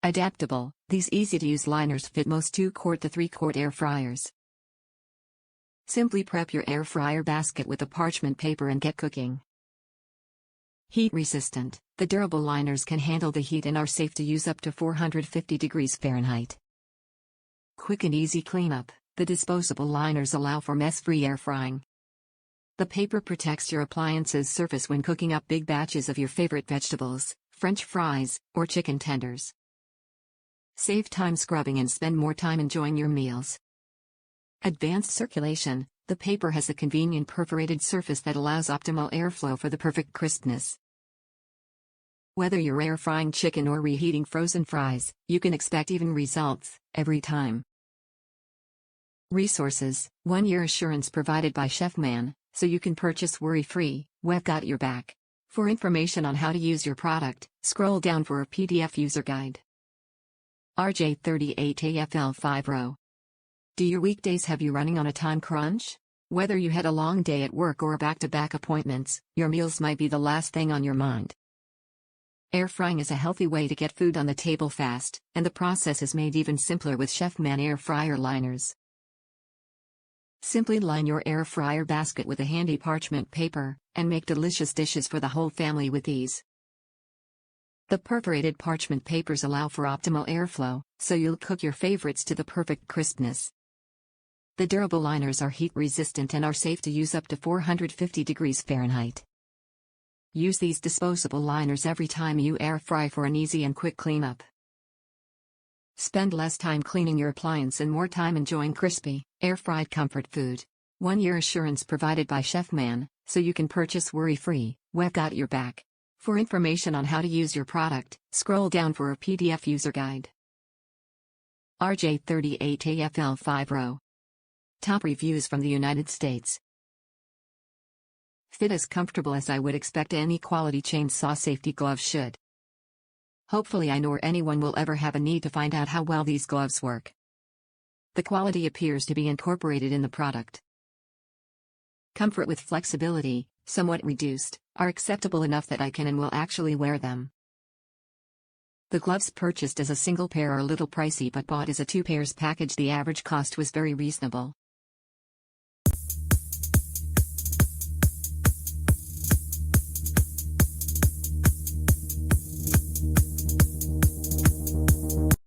Adaptable, these easy-to-use liners fit most 2-quart to 3-quart air fryers. Simply prep your air fryer basket with a parchment paper and get cooking. Heat resistant, the durable liners can handle the heat and are safe to use up to 450 degrees Fahrenheit. Quick and easy cleanup, the disposable liners allow for mess-free air frying. The paper protects your appliance's surface when cooking up big batches of your favorite vegetables, French fries, or chicken tenders. Save time scrubbing and spend more time enjoying your meals. Advanced circulation, the paper has a convenient perforated surface that allows optimal airflow for the perfect crispness. Whether you're air frying chicken or reheating frozen fries, you can expect even results every time. Resources: 1-year assurance provided by Chefman, so you can purchase worry-free. We've got your back. For information on how to use your product, scroll down for a PDF user guide. RJ38AFL5RO. Do your weekdays have you running on a time crunch? Whether you had a long day at work or back-to-back appointments, your meals might be the last thing on your mind. Air frying is a healthy way to get food on the table fast, and the process is made even simpler with Chefman air fryer liners. Simply line your air fryer basket with a handy parchment paper, and make delicious dishes for the whole family with ease. The perforated parchment papers allow for optimal airflow, so you'll cook your favorites to the perfect crispness. The durable liners are heat resistant and are safe to use up to 450 degrees Fahrenheit. Use these disposable liners every time you air fry for an easy and quick cleanup. Spend less time cleaning your appliance and more time enjoying crispy, air-fried comfort food. 1-year assurance provided by Chefman, so you can purchase worry-free. We've got your back. For information on how to use your product, scroll down for a PDF user guide. RJ38AFL5RO. Top reviews from the United States. Fit as comfortable as I would expect any quality chainsaw safety glove should. Hopefully I nor anyone will ever have a need to find out how well these gloves work. The quality appears to be incorporated in the product. Comfort with flexibility, somewhat reduced, are acceptable enough that I can and will actually wear them. The gloves purchased as a single pair are a little pricey, but bought as a 2 pairs package the average cost was very reasonable.